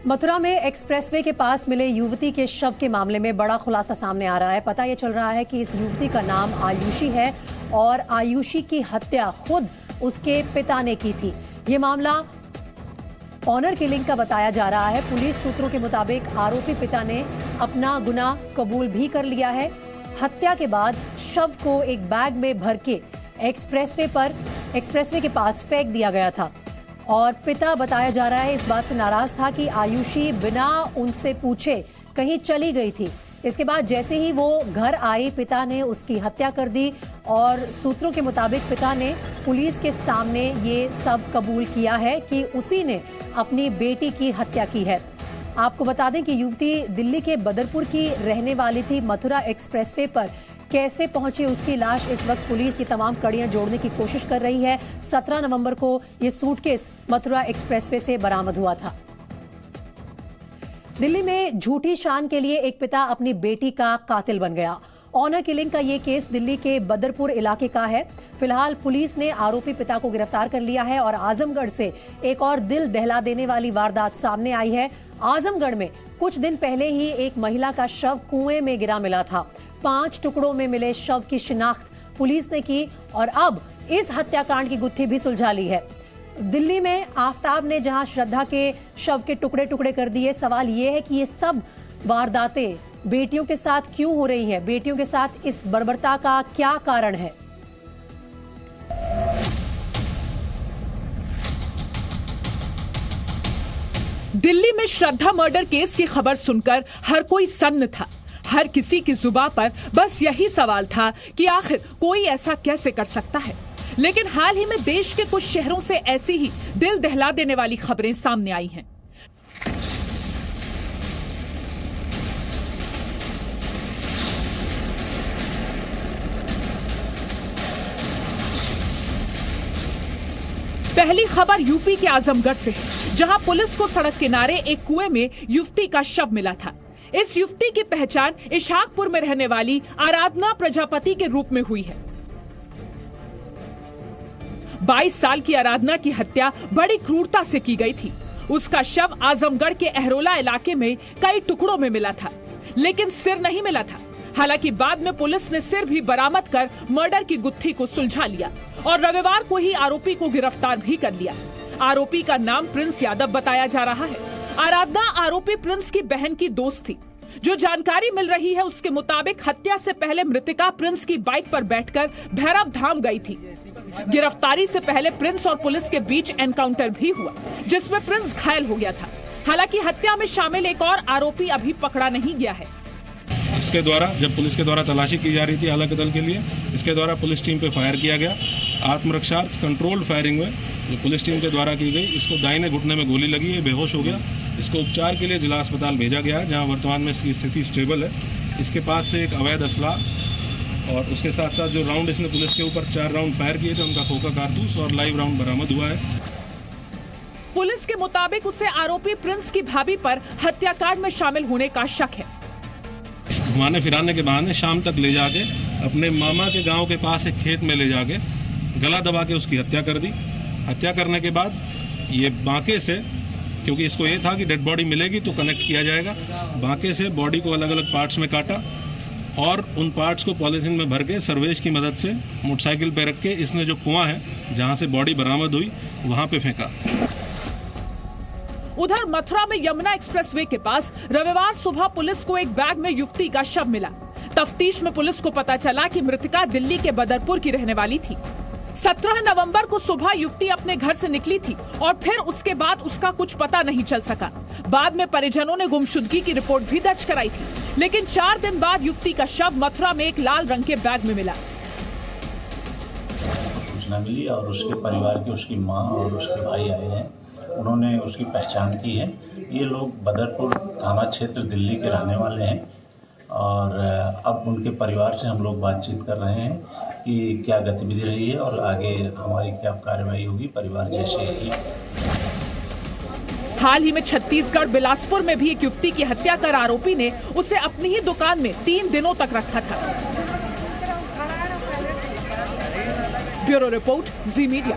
मथुरा में एक्सप्रेसवे के पास मिले युवती के शव के मामले में बड़ा खुलासा सामने आ रहा है। पता ये चल रहा है कि इस युवती का नाम आयुषी है और आयुषी की हत्या खुद उसके पिता ने की थी। ये मामला ऑनर किलिंग का बताया जा रहा है। पुलिस सूत्रों के मुताबिक आरोपी पिता ने अपना गुनाह कबूल भी कर लिया है। हत्या के बाद शव को एक बैग में भर के एक्सप्रेसवे के पास फेंक दिया गया था और पिता बताया जा रहा है इस बात से नाराज था कि आयुषी बिना उनसे पूछे कहीं चली गई थी। इसके बाद जैसे ही वो घर आई, पिता ने उसकी हत्या कर दी और सूत्रों के मुताबिक पिता ने पुलिस के सामने ये सब कबूल किया है कि उसी ने अपनी बेटी की हत्या की है। आपको बता दें कि युवती दिल्ली के बदरपुर की रहने वाली थी। मथुरा एक्सप्रेसवे पर कैसे पहुंची उसकी लाश, इस वक्त पुलिस ये तमाम कड़ियां जोड़ने की कोशिश कर रही है। 17 नवंबर को ये सूटकेस मथुरा एक्सप्रेसवे से बरामद हुआ था। दिल्ली में झूठी शान के लिए एक पिता अपनी बेटी का कातिल बन गया। ऑनर किलिंग का ये केस दिल्ली के बदरपुर इलाके का है। फिलहाल पुलिस ने आरोपी पिता को गिरफ्तार कर लिया है और आजमगढ़ से एक और दिल दहला देने वाली वारदात सामने आई है। आजमगढ़ में कुछ दिन पहले ही एक महिला का शव कुएं में गिरा मिला था। 5 टुकड़ों में मिले शव की शिनाख्त पुलिस ने की और अब इस हत्याकांड की गुत्थी भी सुलझा ली है। दिल्ली में आफताब ने जहां श्रद्धा के शव के टुकड़े टुकड़े कर दिए, सवाल यह है कि ये सब वारदातें बेटियों के साथ क्यों हो रही हैं? बेटियों के साथ इस बर्बरता का क्या कारण है? दिल्ली में श्रद्धा मर्डर केस की खबर सुनकर हर कोई सन्न था। हर किसी की जुबान पर बस यही सवाल था कि आखिर कोई ऐसा कैसे कर सकता है। लेकिन हाल ही में देश के कुछ शहरों से ऐसी ही दिल दहला देने वाली खबरें सामने आई हैं। पहली खबर यूपी के आजमगढ़ से है, जहां पुलिस को सड़क किनारे एक कुएं में युवती का शव मिला था। इस युवती की पहचान इशाकपुर में रहने वाली आराधना प्रजापति के रूप में हुई है। 22 साल की आराधना की हत्या बड़ी क्रूरता से की गई थी। उसका शव आजमगढ़ के अहरोला इलाके में कई टुकड़ों में मिला था, लेकिन सिर नहीं मिला था। हालांकि बाद में पुलिस ने सिर भी बरामद कर मर्डर की गुत्थी को सुलझा लिया और रविवार को ही आरोपी को गिरफ्तार भी कर लिया। आरोपी का नाम प्रिंस यादव बताया जा रहा है। आराधना आरोपी प्रिंस की बहन की दोस्त थी। जो जानकारी मिल रही है उसके मुताबिक हत्या से पहले मृतका प्रिंस की बाइक पर बैठकर भैरव धाम गई थी। गिरफ्तारी से पहले प्रिंस और पुलिस के बीच एनकाउंटर भी हुआ, जिसमें प्रिंस घायल हो गया था। हालांकि हत्या में शामिल एक और आरोपी अभी पकड़ा नहीं गया है। इसके द्वारा जब पुलिस के द्वारा तलाशी की जा रही थी अलग दल के लिए, इसके द्वारा पुलिस टीम पे फायर किया गया। आत्मरक्षार्थ कंट्रोल्ड फायरिंग में जो पुलिस टीम के द्वारा की गई, इसको दाहिने घुटने में गोली लगी है, बेहोश हो गया। इसको उपचार के लिए जिला अस्पताल भेजा गया है, जहां वर्तमान में इसकी स्थिति स्टेबल है। इसके पास से एक अवैध असलाह और उसके साथ साथ जो राउंड इसने पुलिस के ऊपर 4 राउंड फायर किए थे, उनका खोखा कारतूस और लाइव राउंड बरामद हुआ है। पुलिस के मुताबिक उसे आरोपी प्रिंस की भाभी पर हत्याकांड में शामिल होने का शक है। घुमाने फिराने के बहाने शाम तक ले जाके अपने मामा के गांव के पास एक खेत में ले जाके गला दबा के उसकी हत्या कर दी। हत्या करने के बाद ये बांके से, क्योंकि इसको ये था कि डेड बॉडी मिलेगी तो कनेक्ट किया जाएगा, बांके से बॉडी को अलग अलग पार्ट्स में काटा और उन पार्ट्स को पॉलीथीन में भर के सर्वेश की मदद से मोटरसाइकिल पे रख के इसने जो कुआं है जहां से बॉडी बरामद हुई वहां पे फेंका। उधर मथुरा में यमुना एक्सप्रेसवे के पास रविवार सुबह पुलिस को एक बैग में युवती का शव मिला। तफ्तीश में पुलिस को पता चला कि मृतका दिल्ली के बदरपुर की रहने वाली थी। 17 नवंबर को सुबह युवती अपने घर से निकली थी और फिर उसके बाद उसका कुछ पता नहीं चल सका। बाद में परिजनों ने गुमशुदगी की रिपोर्ट भी दर्ज कराई थी, लेकिन 4 दिन बाद युवती का शव मथुरा में एक लाल रंग के बैग में मिला। सूचना मिली और उसके परिवार के, उसकी माँ और उसके भाई आए हैं। उन्होंने उसकी पहचान की है। ये लोग बदरपुर थाना क्षेत्र दिल्ली के रहने वाले हैं और अब उनके परिवार से हम लोग बातचीत कर रहे हैं कि क्या गतिविधि रही है और आगे हमारी क्या कार्रवाई होगी परिवार जैसे ही। हाल ही में छत्तीसगढ़ बिलासपुर में भी एक युवती की हत्या कर आरोपी ने उसे अपनी ही दुकान में 3 दिनों तक रखा था। ब्यूरो रिपोर्ट, जी मीडिया।